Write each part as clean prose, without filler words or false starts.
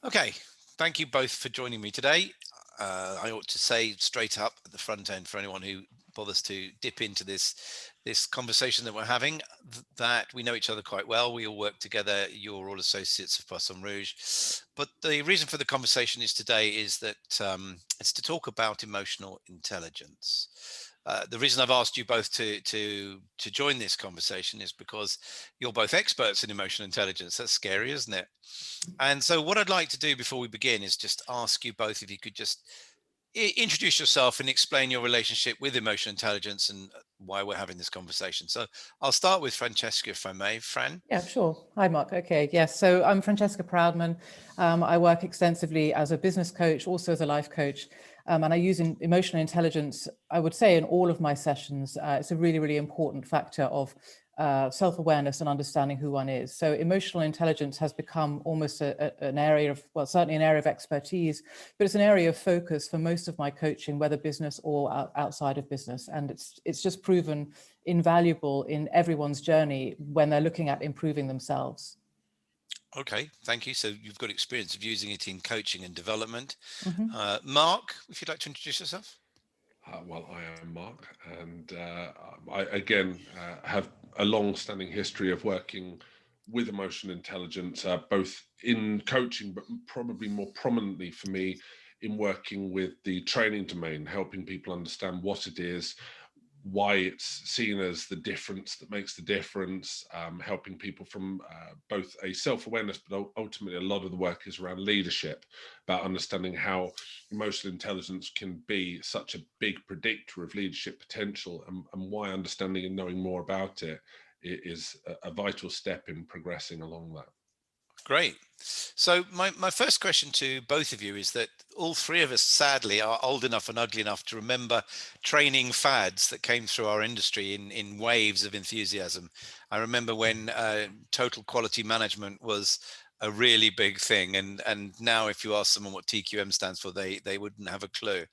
Okay, thank you both for joining me today. I ought to say straight up at the front end for anyone who bothers to dip into this conversation that we're having, that we know each other quite well. We all work together. You're all associates of Poisson Rouge. But the reason for the conversation is today is that it's to talk about emotional intelligence. The reason I've asked you both to join this conversation is because you're both experts in emotional intelligence. That's scary, isn't it? And so, what I'd like to do before we begin is just ask you both if you could just introduce yourself and explain your relationship with emotional intelligence and why we're having this conversation. So, I'll start with Francesca, if I may. Fran. Yeah, sure. Hi, Mark. Okay, yes. So I'm Francesca Proudman. I work extensively as a business coach, also as a life coach, and I use emotional intelligence, I would say, in all of my sessions. It's a really, really important factor of self-awareness and understanding who one is. So emotional intelligence has become almost an area of, well, certainly an area of expertise, but it's an area of focus for most of my coaching, whether business or outside of business. And it's just proven invaluable in everyone's journey when they're looking at improving themselves. Okay, thank you. So, you've got experience of using it in coaching and development. Mm-hmm. Mark, if you'd like to introduce yourself. Well, I am Mark, and I again have a long-standing history of working with emotional intelligence, both in coaching, but probably more prominently for me in working with the training domain, helping people understand what it is, why it's seen as the difference that makes the difference, helping people from both a self-awareness, but ultimately a lot of the work is around leadership, about understanding how emotional intelligence can be such a big predictor of leadership potential, and why understanding and knowing more about it is a vital step in progressing along that. Great. So my first question to both of you is that all three of us sadly are old enough and ugly enough to remember training fads that came through our industry in waves of enthusiasm. I remember when total quality management was a really big thing, and now if you ask someone what TQM stands for, they wouldn't have a clue.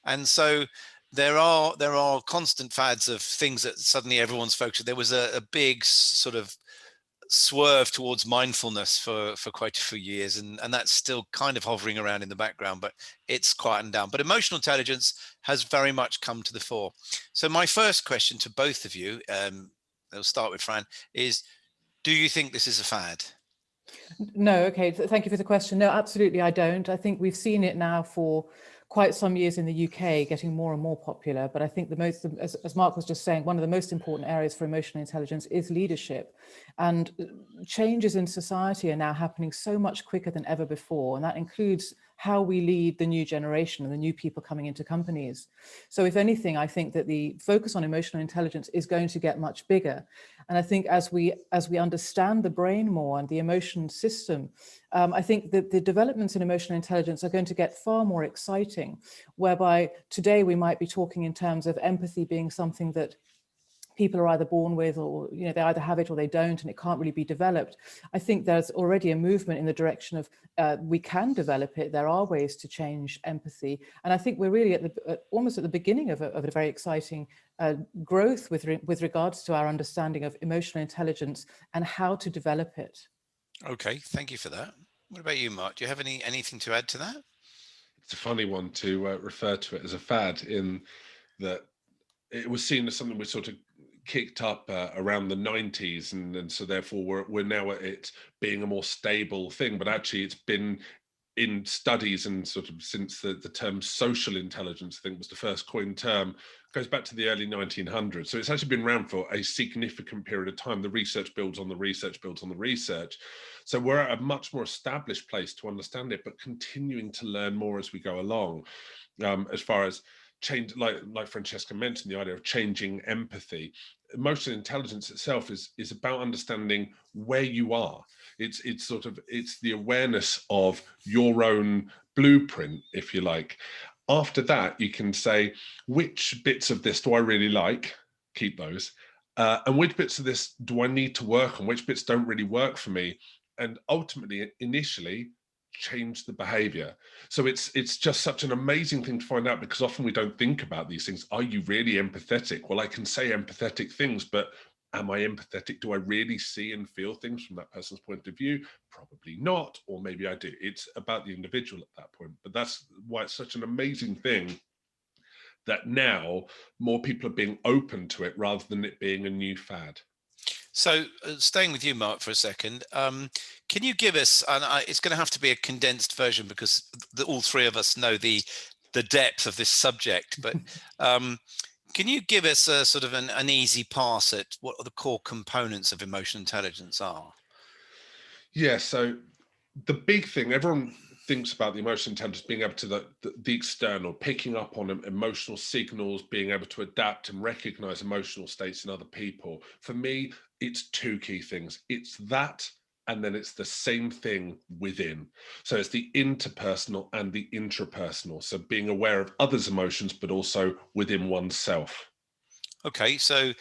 And so there are constant fads of things that suddenly everyone's focused. There was a big sort of swerve towards mindfulness for quite a few years, and that's still kind of hovering around in the background, but it's quietened down. But emotional intelligence has very much come to the fore. So my first question to both of you, I'll start with Fran, is do you think this is a fad? No, okay. Thank you for the question. No, absolutely, I don't. I think we've seen it now for quite some years in the UK, getting more and more popular. But I think as Mark was just saying, one of the most important areas for emotional intelligence is leadership. And changes in society are now happening so much quicker than ever before. And that includes how we lead the new generation and the new people coming into companies. So if anything, I think that the focus on emotional intelligence is going to get much bigger. And I think as we understand the brain more and the emotion system, I think that the developments in emotional intelligence are going to get far more exciting, whereby today we might be talking in terms of empathy being something that people are either born with, or they either have it or they don't, and it can't really be developed. I think there's already a movement in the direction of we can develop it. There are ways to change empathy, and I think we're really almost at the beginning of a very exciting growth with regards to our understanding of emotional intelligence and how to develop it. Okay, thank you for that. What about you, Mark? Do you have anything to add to that? It's a funny one to refer to it as a fad, in that it was seen as something we sort of kicked up around the 90s, and so therefore we're now at it being a more stable thing. But actually, it's been in studies, and sort of since the term social intelligence, I think, was the first coined term, goes back to the early 1900s. So it's actually been around for a significant period of time. The research builds on the research builds on the research. So we're at a much more established place to understand it, but continuing to learn more as we go along. As far as change, like Francesca mentioned, the idea of changing empathy, emotional intelligence itself is about understanding where you are. It's the awareness of your own blueprint, if you like. After that, you can say, which bits of this do I really like, keep those, and which bits of this do I need to work on, which bits don't really work for me, and ultimately, initially, change the behavior. So it's just such an amazing thing to find out, because often we don't think about these things. Are you really empathetic? Well, I can say empathetic things, but Am I empathetic? Do I really see and feel things from that person's point of view? Probably not, or maybe I do. It's about the individual at that point. But that's why it's such an amazing thing that now more people are being open to it rather than it being a new fad. So staying with you, Mark, for a second, can you give us, and it's going to have to be a condensed version because all three of us know the depth of this subject, but can you give us a sort of an easy pass at what the core components of emotional intelligence are? Yeah, so the big thing, everyone thinks about the emotional intelligence being able to the external, picking up on emotional signals, being able to adapt and recognize emotional states in other people. For me, it's two key things. It's that, and then it's the same thing within. So it's the interpersonal and the intrapersonal. So being aware of others' emotions, but also within oneself. Okay, so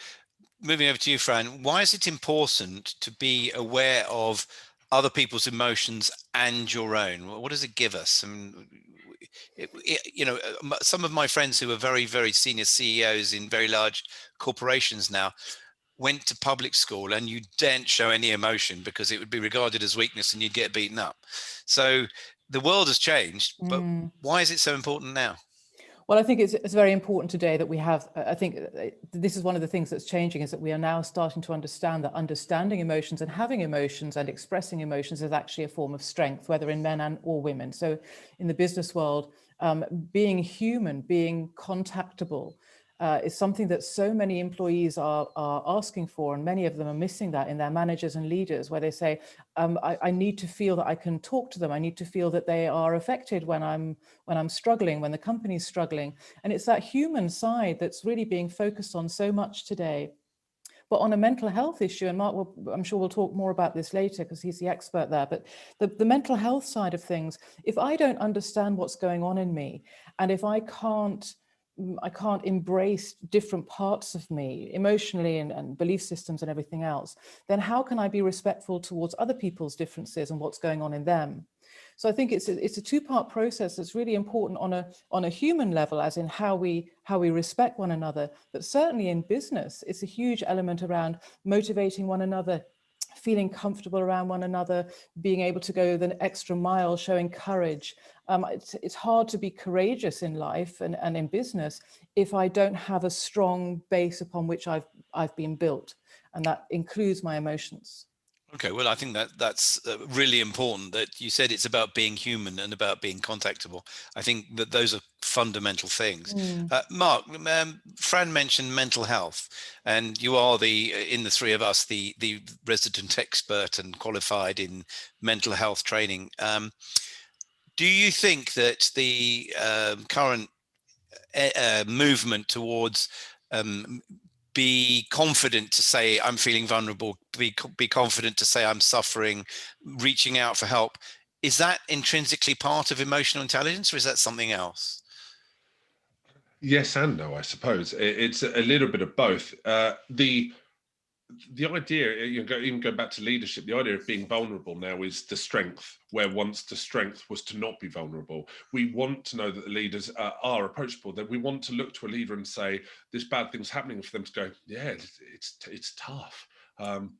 moving over to you, Fran, why is it important to be aware of other people's emotions and your own? What does it give us? I mean, some of my friends who are very, very senior CEOs in very large corporations now went to public school, and you daren't show any emotion because it would be regarded as weakness and you'd get beaten up. So the world has changed, but why is it so important now? Well, I think it's very important today that we have, I think this is one of the things that's changing, is that we are now starting to understand that understanding emotions and having emotions and expressing emotions is actually a form of strength, whether in men or women. So in the business world, being human, being contactable, is something that so many employees are asking for, and many of them are missing that in their managers and leaders, where they say, I need to feel that I can talk to them. I need to feel that they are affected when I'm struggling, when the company's struggling. And it's that human side that's really being focused on so much today. But on a mental health issue, and Mark, I'm sure we'll talk more about this later because he's the expert there, but the mental health side of things, if I don't understand what's going on in me, and if I can't embrace different parts of me emotionally and belief systems and everything else, then how can I be respectful towards other people's differences and what's going on in them? So I think it's a two-part process that's really important on a human level, as in how we respect one another, but certainly in business, it's a huge element around motivating one another, feeling comfortable around one another, being able to go the extra mile, showing courage. It's hard to be courageous in life and in business if I don't have a strong base upon which I've been built, and that includes my emotions. Okay, well, I think that's really important that you said it's about being human and about being contactable. I think that those are fundamental things. Mark, Fran mentioned mental health, and you are in the three of us, the resident expert and qualified in mental health training. Do you think that the current movement towards be confident to say I'm feeling vulnerable, be confident to say I'm suffering, reaching out for help, is that intrinsically part of emotional intelligence, or is that something else? Yes and no, I suppose. It's a little bit of both. The idea, even go back to leadership, the idea of being vulnerable now is the strength, where once the strength was to not be vulnerable. We want to know that the leaders are approachable, that we want to look to a leader and say, this bad thing's happening, for them to go, yeah, it's tough.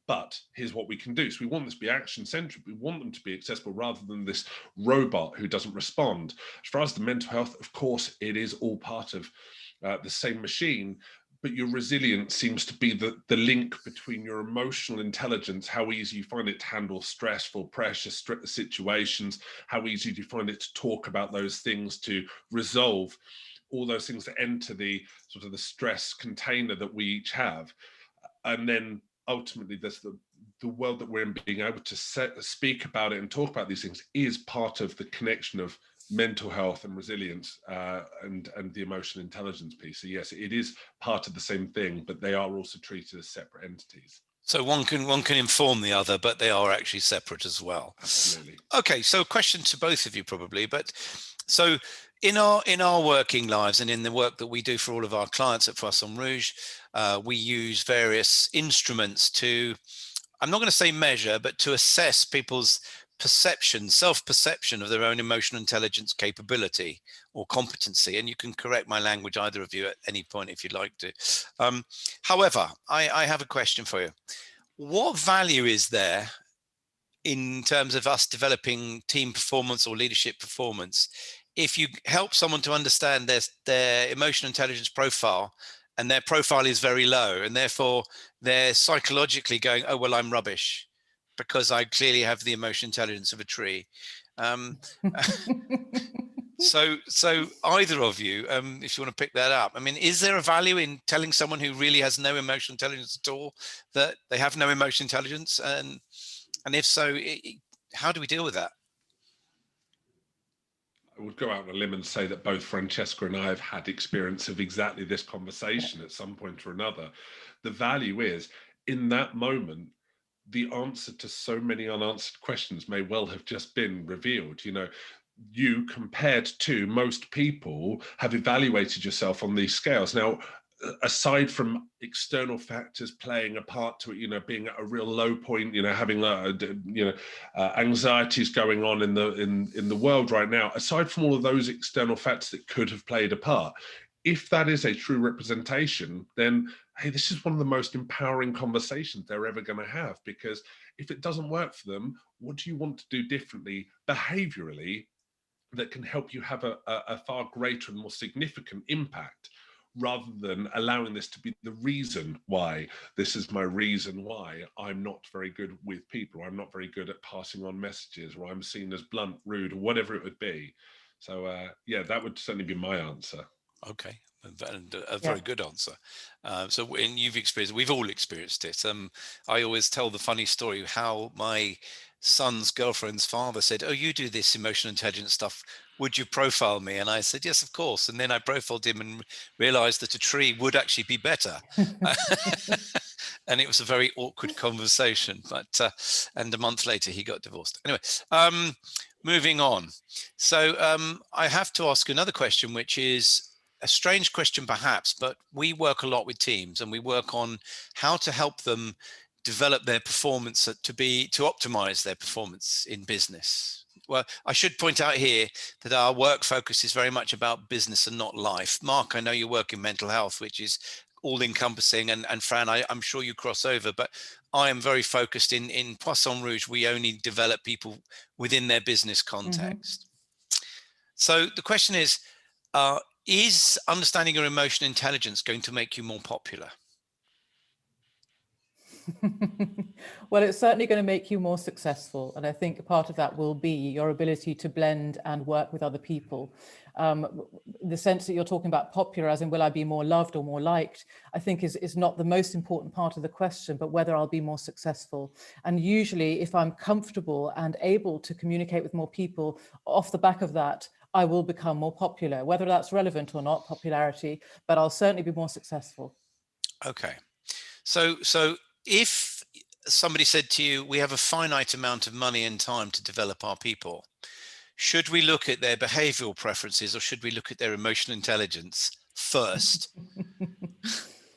But here's what we can do. So we want this to be action-centric. We want them to be accessible rather than this robot who doesn't respond. As far as the mental health, of course, it is all part of the same machine, but your resilience seems to be the link between your emotional intelligence, how easy you find it to handle stressful, pressure situations, how easy do you find it to talk about those things, to resolve all those things that enter the sort of the stress container that we each have. And then ultimately there's the world that we're in, being able to speak about it and talk about these things is part of the connection of mental health and resilience and the emotional intelligence piece. So yes, it is part of the same thing, but they are also treated as separate entities. So one can inform the other, but they are actually separate as well. Absolutely. Okay, so a question to both of you probably, but so in our working lives and in the work that we do for all of our clients at Poisson Rouge, we use various instruments to, I'm not going to say measure, but to assess people's perception, self-perception of their own emotional intelligence capability or competency. And you can correct my language, either of you, at any point if you'd like to. However, I have a question for you. What value is there in terms of us developing team performance or leadership performance if you help someone to understand their emotional intelligence profile, and their profile is very low, and therefore they're psychologically going, oh, well, I'm rubbish because I clearly have the emotional intelligence of a tree. So either of you, if you want to pick that up, I mean, is there a value in telling someone who really has no emotional intelligence at all that they have no emotional intelligence? And if so, how do we deal with that? I would go out on a limb and say that both Francesca and I have had experience of exactly this conversation at some point or another. The value is, in that moment, the answer to so many unanswered questions may well have just been revealed. You compared to most people have evaluated yourself on these scales. Now, aside from external factors playing a part to it, being at a real low point, having anxieties going on in the world right now, aside from all of those external factors that could have played a part, if that is a true representation, then hey, this is one of the most empowering conversations they're ever going to have, because if it doesn't work for them, what do you want to do differently behaviorally that can help you have a far greater and more significant impact, rather than allowing this to be the reason why? This is my reason why I'm not very good with people, or I'm not very good at passing on messages, or I'm seen as blunt, rude, or whatever it would be. So yeah, that would certainly be my answer. Okay, and a very good answer. So when you've experienced, we've all experienced it. I always tell the funny story how my son's girlfriend's father said, oh, you do this emotional intelligence stuff, would you profile me? And I said, yes, of course. And then I profiled him and realized that a tree would actually be better. And it was a very awkward conversation, but and a month later he got divorced. Anyway, moving on. So I have to ask another question, which is a strange question perhaps, but we work a lot with teams, and we work on how to help them develop their performance to optimize their performance in business. Well, I should point out here that our work focus is very much about business and not life. Mark, I know you work in mental health, which is all encompassing, and Fran, I'm sure you cross over, but I am very focused in Poisson Rouge. We only develop people within their business context. So the question is understanding your emotional intelligence going to make you more popular? Well, it's certainly going to make you more successful. And I think part of that will be your ability to blend and work with other people. The sense that you're talking about popular, as in will I be more loved or more liked, I think is not the most important part of the question, but whether I'll be more successful. And usually if I'm comfortable and able to communicate with more people, off the back of that, I will become more popular, whether that's relevant or not, popularity, but I'll certainly be more successful. Okay. So if somebody said to you, we have a finite amount of money and time to develop our people, should we look at their behavioral preferences, or should we look at their emotional intelligence first?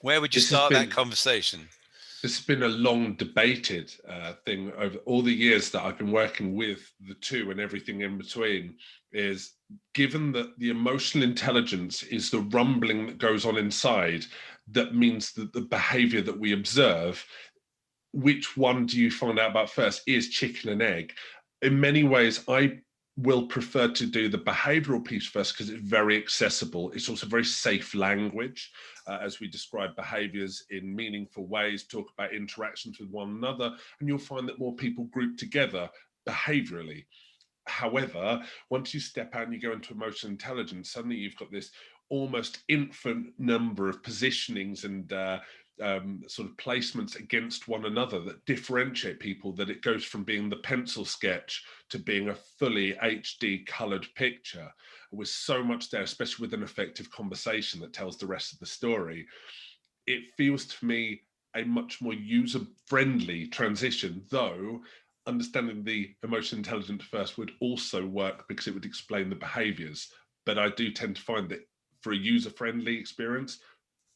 Where would you start that conversation? This has been a long debated thing over all the years that I've been working with the two and everything in between. Is, given that the emotional intelligence is the rumbling that goes on inside, that means that the behavior that we observe, which one do you find out about first? Is chicken and egg? In many ways, I will prefer to do the behavioral piece first, because it's very accessible. It's also very safe language, as we describe behaviors in meaningful ways, talk about interactions with one another, and you'll find that more people group together behaviorally. However, once you step out and you go into emotional intelligence, suddenly you've got this almost infinite number of positionings and sort of placements against one another that differentiate people, that it goes from being the pencil sketch to being a fully HD colored picture, with so much there, especially with an effective conversation that tells the rest of the story. It feels to me a much more user-friendly transition, though understanding the emotional intelligence first would also work, because it would explain the behaviors. But I do tend to find that for a user-friendly experience,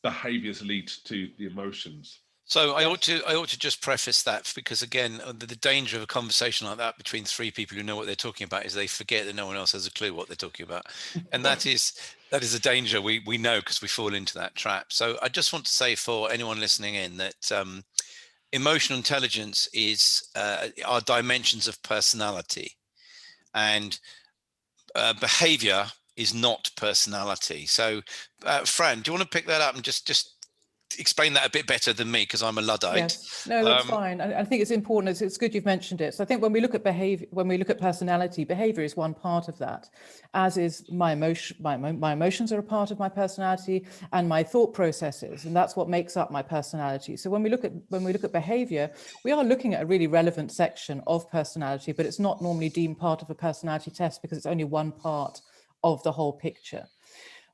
behaviors lead to the emotions. So I ought to just preface that, because again, the danger of a conversation like that between three people who know what they're talking about is they forget that no one else has a clue what they're talking about, and that is a danger we know, because we fall into that trap. So I just want to say for anyone listening in that emotional intelligence is are dimensions of personality, and behavior is not personality. So, Fran, do you want to pick that up and just explain that a bit better than me, because I'm a Luddite? Yes, no, that's fine. I think it's important. It's good you've mentioned it. So I think when we look at behavior, when we look at personality, behavior is one part of that, as is my emotion. My emotions are a part of my personality, and my thought processes, and that's what makes up my personality. So when we look at behavior, we are looking at a really relevant section of personality, but it's not normally deemed part of a personality test because it's only one part of the whole picture.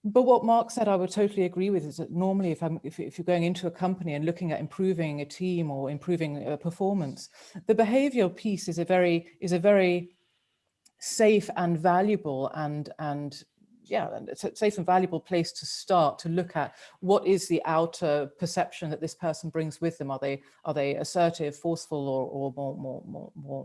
But what Mark said, I would totally agree with, is that normally if you're going into a company and looking at improving a team or improving a performance, the behavioral piece is a very safe and valuable safe and valuable place to start to look at what is the outer perception that this person brings with them. Are they assertive, forceful, or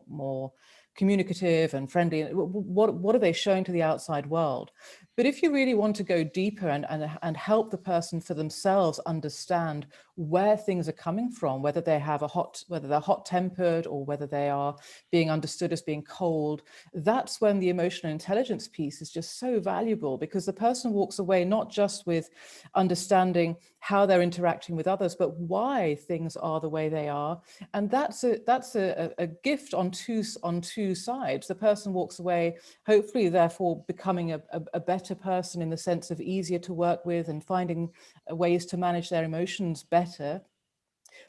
more communicative and friendly? What are they showing to the outside world? But if you really want to go deeper and help the person for themselves understand where things are coming from, whether they're hot-tempered or whether they are being understood as being cold, that's when the emotional intelligence piece is just so valuable, because the person walks away not just with understanding how they're interacting with others, but why things are the way they are. And that's a gift on two sides. The person walks away hopefully therefore becoming a better person, in the sense of easier to work with and finding ways to manage their emotions better.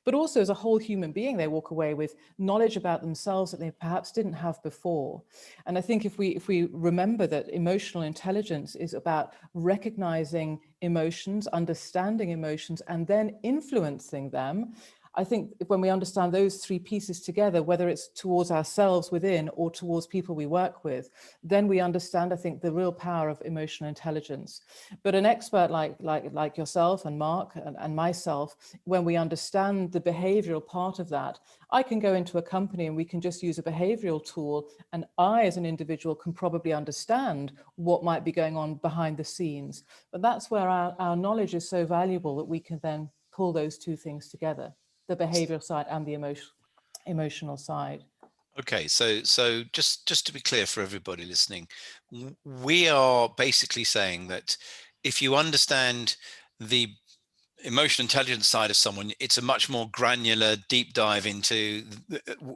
But also, as a whole human being, they walk away with knowledge about themselves that they perhaps didn't have before. And I think if we remember that emotional intelligence is about recognizing emotions, understanding emotions, and then influencing them, I think when we understand those three pieces together, whether it's towards ourselves within or towards people we work with, then we understand, I think, the real power of emotional intelligence. But an expert like yourself and Mark and myself, when we understand the behavioral part of that, I can go into a company and we can just use a behavioral tool, and I as an individual can probably understand what might be going on behind the scenes. But that's where our knowledge is so valuable, that we can then pull those two things together, the behavioral side and the emotional side. Okay, so just to be clear for everybody listening, we are basically saying that if you understand the emotional intelligence side of someone, it's a much more granular deep dive into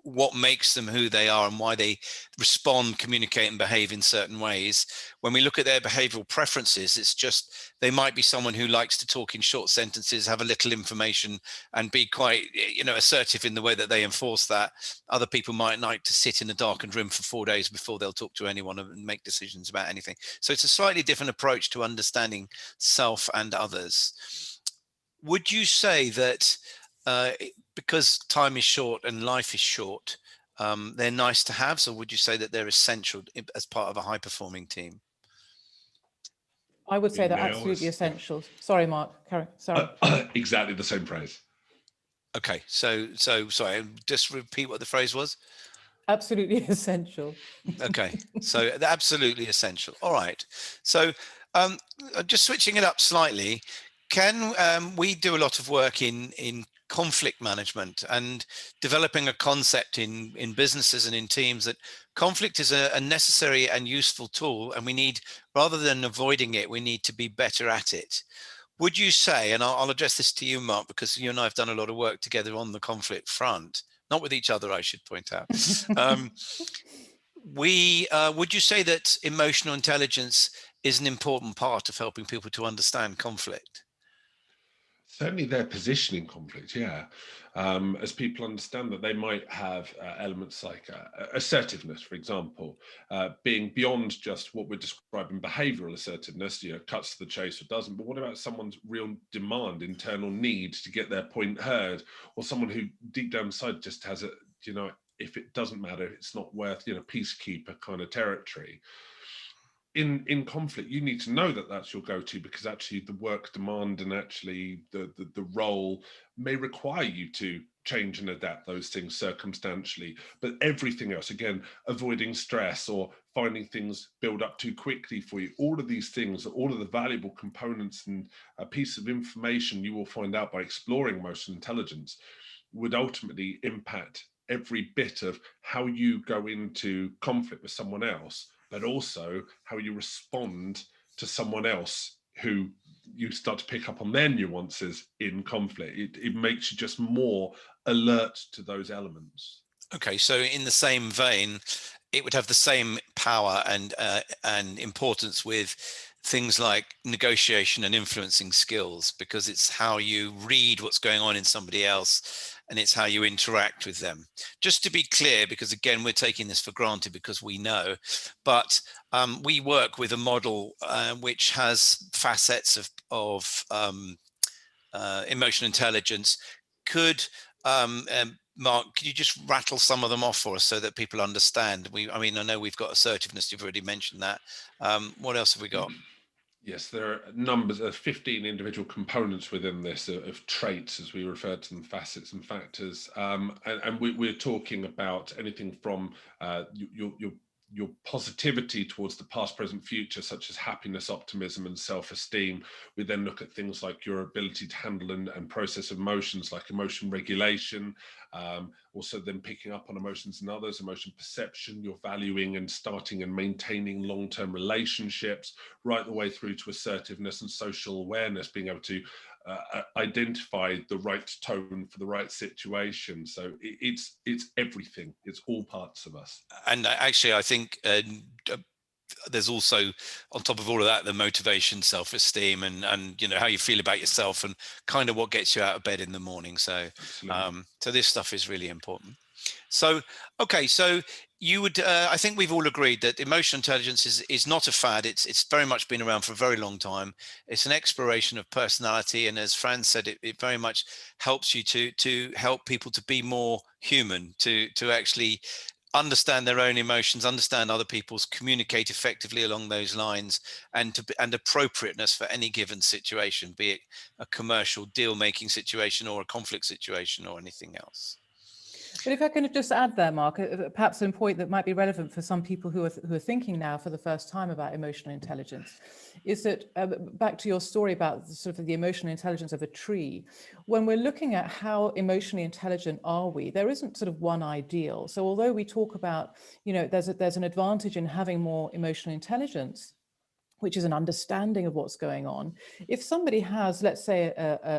what makes them who they are and why they respond, communicate, and behave in certain ways. When we look at their behavioral preferences, it's just they might be someone who likes to talk in short sentences, have a little information, and be quite assertive in the way that they enforce that. Other people might like to sit in a darkened room for 4 days before they'll talk to anyone and make decisions about anything. So it's a slightly different approach to understanding self and others. Would you say that because time is short and life is short, they're nice to have? Or would you say that they're essential as part of a high performing team? I would say they're Now absolutely essential. Sorry, Mark. Sorry. exactly the same phrase. Okay, so sorry, just repeat what the phrase was. Absolutely essential. Okay, so they're absolutely essential. All right. So just switching it up slightly, can we do a lot of work in conflict management and developing a concept in businesses and in teams that conflict is a necessary and useful tool, and we need, rather than avoiding it, we need to be better at it. Would you say, and I'll address this to you, Mark, because you and I have done a lot of work together on the conflict front, not with each other, I should point out. Would you say that emotional intelligence is an important part of helping people to understand conflict? Certainly their position in conflict, yeah. As people understand that they might have elements like assertiveness, for example, being beyond just what we're describing behavioral assertiveness, cuts to the chase or doesn't, but what about someone's real demand, internal need to get their point heard, or someone who deep down inside just has a, if it doesn't matter, it's not worth, peacekeeper kind of territory. in conflict, you need to know that that's your go-to, because actually the work demand and actually the role may require you to change and adapt those things circumstantially. But everything else, again, avoiding stress or finding things build up too quickly for you, all of these things, all of the valuable components and a piece of information you will find out by exploring emotional intelligence would ultimately impact every bit of how you go into conflict with someone else, but also how you respond to someone else who you start to pick up on their nuances in conflict. It makes you just more alert to those elements. Okay, so in the same vein, it would have the same power and importance with things like negotiation and influencing skills, because it's how you read what's going on in somebody else and it's how you interact with them. Just to be clear, because again, we're taking this for granted because we know, but we work with a model which has facets of emotional intelligence. Could Mark, could you just rattle some of them off for us so that people understand? I mean, I know we've got assertiveness. You've already mentioned that. What else have we got? Yes, there are numbers of 15 individual components within this of traits, as we refer to them, facets and factors. And we're talking about anything from your positivity towards the past, present, future, such as happiness, optimism, and self-esteem. We then look at things like your ability to handle and process emotions, like emotion regulation, also then picking up on emotions in others, emotion perception, your valuing and starting and maintaining long-term relationships, right the way through to assertiveness and social awareness, being able to identify the right tone for the right situation. So it's everything. It's all parts of us. And actually, I think there's also, on top of all of that, the motivation, self-esteem, and you know how you feel about yourself, and kind of what gets you out of bed in the morning. So, so this stuff is really important. So, okay, so you would, I think we've all agreed that emotional intelligence is not a fad. It's very much been around for a very long time. It's an exploration of personality, and as Fran said, it very much helps you to help people to be more human, to actually understand their own emotions, understand other people's, communicate effectively along those lines, and appropriateness for any given situation, be it a commercial deal-making situation or a conflict situation or anything else. But if I can just add there, Mark, perhaps a point that might be relevant for some people who are thinking now for the first time about emotional intelligence, is that back to your story about sort of the emotional intelligence of a tree, when we're looking at how emotionally intelligent are we, there isn't sort of one ideal. So although we talk about, you know, there's an advantage in having more emotional intelligence, which is an understanding of what's going on. If somebody has, let's say,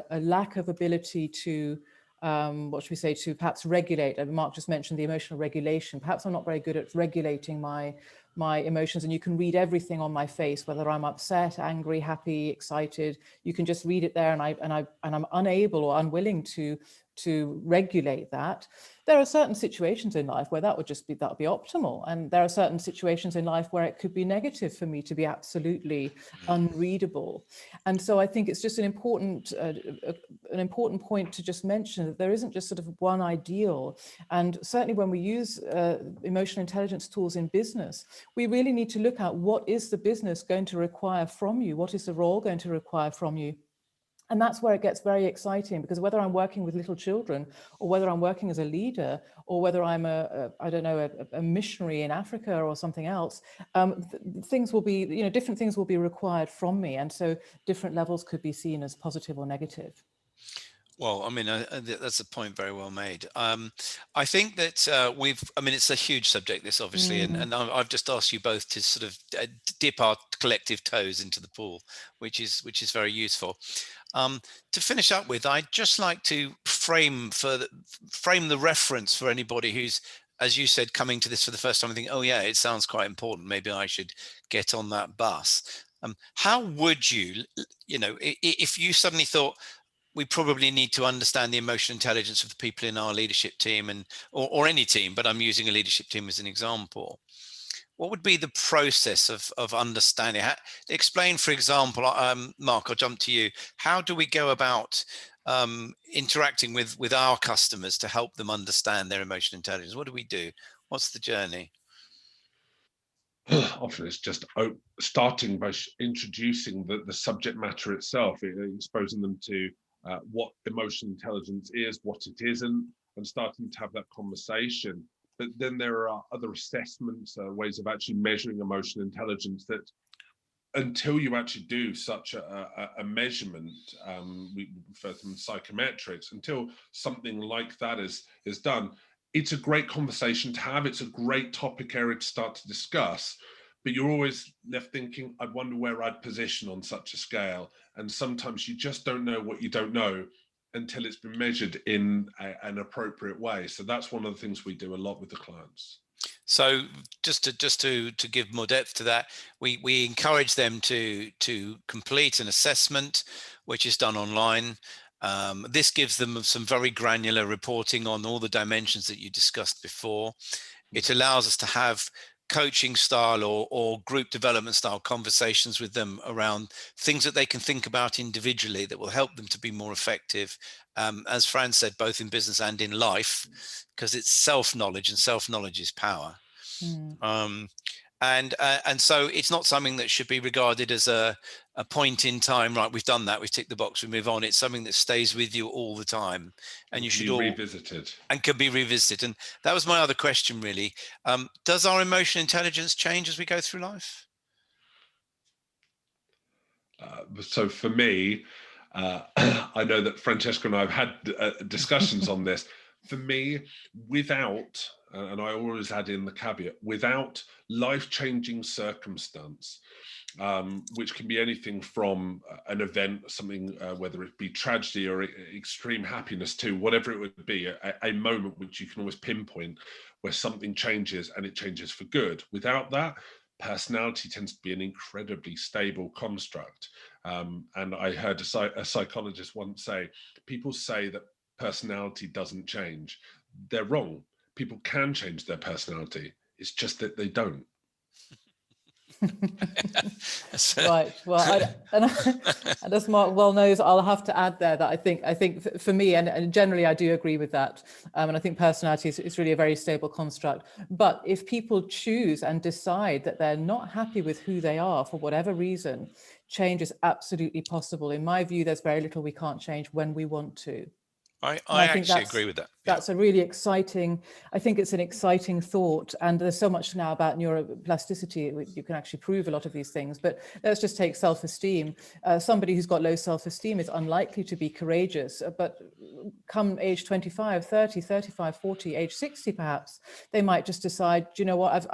a lack of ability to what should we say, to perhaps regulate. Mark just mentioned the emotional regulation. Perhaps I'm not very good at regulating my emotions, and you can read everything on my face, whether I'm upset, angry, happy, excited. You can just read it there, and I'm unable or unwilling to regulate that. There are certain situations in life where that would be optimal, and there are certain situations in life where it could be negative for me to be absolutely unreadable. And so I think it's just an important point to just mention that there isn't just sort of one ideal. And certainly when we use emotional intelligence tools in business, we really need to look at what is the business going to require from you? What is the role going to require from you? And that's where it gets very exciting, because whether I'm working with little children, or whether I'm working as a leader, or whether I'm a missionary in Africa or something else, things will be, you know, different things will be required from me. And so different levels could be seen as positive or negative. Well, I mean, that's a point very well made. I think that I mean, it's a huge subject, this obviously, and I've just asked you both to sort of dip our collective toes into the pool, which is very useful. To finish up with, I'd just like to frame the reference for anybody who's, as you said, coming to this for the first time and think, oh yeah, it sounds quite important. Maybe I should get on that bus. How would you, you know, if you suddenly thought, we probably need to understand the emotional intelligence of the people in our leadership team, and or any team, but I'm using a leadership team as an example. What would be the process of understanding? Explain, for example, Mark, I'll jump to you. How do we go about interacting with our customers to help them understand their emotional intelligence? What do we do? What's the journey? often it's just starting by introducing the subject matter itself, exposing them to what emotional intelligence is, what it isn't, and starting to have that conversation. But then there are other assessments, ways of actually measuring emotional intelligence that, until you actually do such a measurement, we refer to them as psychometrics, until something like that is done, it's a great conversation to have. It's a great topic area to start to discuss, but you're always left thinking, I wonder where I'd position on such a scale. And sometimes you just don't know what you don't know until it's been measured in an appropriate way. So that's one of the things we do a lot with the clients. So just to give more depth to that, we encourage them to complete an assessment, which is done online. This gives them some very granular reporting on all the dimensions that you discussed before. It allows us to have coaching style or group development style conversations with them around things that they can think about individually that will help them to be more effective, as Fran said, both in business and in life, because it's self-knowledge, and self-knowledge is power. And so it's not something that should be regarded as a point in time, right? We've done that, we've ticked the box, we move on. It's something that stays with you all the time, and you should all revisited and can be revisited. And that was my other question, really. Does our emotional intelligence change as we go through life? So for me, I know that Francesca and I have had discussions on this. For me, without, and I always add in the caveat, without life-changing circumstance, which can be anything from an event, something, whether it be tragedy or extreme happiness, to whatever it would be, a moment which you can always pinpoint where something changes, and it changes for good. Without that, personality tends to be an incredibly stable construct. And I heard a psychologist once say, people say that personality doesn't change. They're wrong. People can change their personality. It's just that they don't. Right. Well, and as Mark well knows, I'll have to add there that I think for me, and generally I do agree with that. And I think personality is really a very stable construct. But if people choose and decide that they're not happy with who they are for whatever reason, change is absolutely possible. In my view, there's very little we can't change when we want to. I think actually agree with that. That's a really exciting, I think it's an exciting thought. And there's so much now about neuroplasticity. You can actually prove a lot of these things, but let's just take self-esteem. Somebody who's got low self-esteem is unlikely to be courageous, but come age 25, 30, 35, 40, age 60, perhaps, they might just decide, you know what,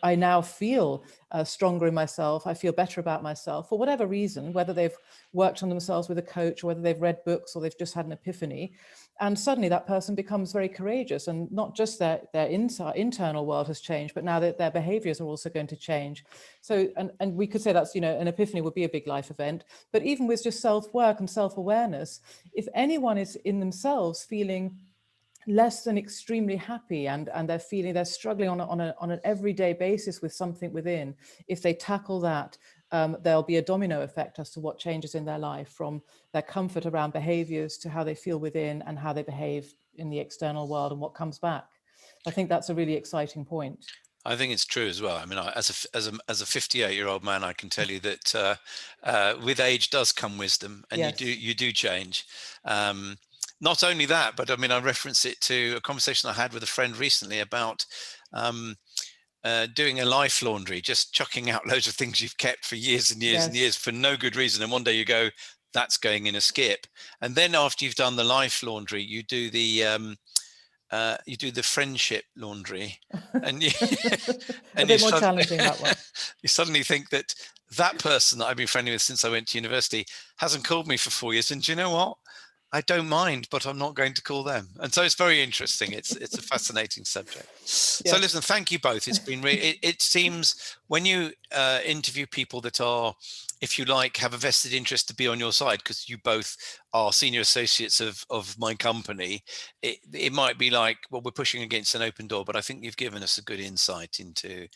I now feel stronger in myself. I feel better about myself for whatever reason, whether they've worked on themselves with a coach or whether they've read books or they've just had an epiphany. And suddenly that person becomes very courageous, and not just their internal world has changed, but now that their behaviors are also going to change. So, and we could say that's, you know, an epiphany would be a big life event, but even with just self-work and self-awareness, if anyone is in themselves feeling less than extremely happy and they're struggling on an everyday basis with something within, if they tackle that, there'll be a domino effect as to what changes in their life, from their comfort around behaviors to how they feel within and how they behave in the external world and what comes back. I think that's a really exciting point. I think it's true as well. I mean, as a 58-year-old man, I can tell you that with age does come wisdom, and yes, you do change. Not only that, but I mean, I reference it to a conversation I had with a friend recently about doing a life laundry, just chucking out loads of things you've kept for years and years, yes, and years for no good reason. And one day you go, that's going in a skip. And then after you've done the life laundry, you do the friendship laundry, and you and a bit more challenging, that one. You suddenly think that person that I've been friendly with since I went to university hasn't called me for 4 years, and do you know what? I don't mind, but I'm not going to call them. And so it's very interesting. It's a fascinating subject. Yes. So listen, thank you both. It's been it seems when you interview people that are, if you like, have a vested interest to be on your side, because you both are senior associates of my company, it might be like, well, we're pushing against an open door, but I think you've given us a good insight into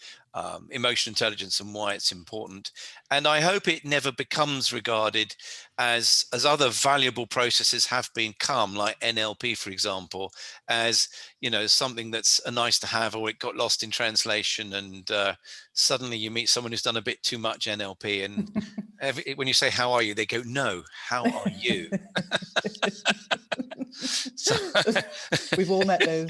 emotional intelligence and why it's important. And I hope it never becomes regarded as other valuable processes have become, like NLP, for example, as, you know, something that's a nice to have, or it got lost in translation and suddenly suddenly you meet someone who's done a bit too much NLP, and when you say, how are you? They go, no, how are you? So, We've all met those.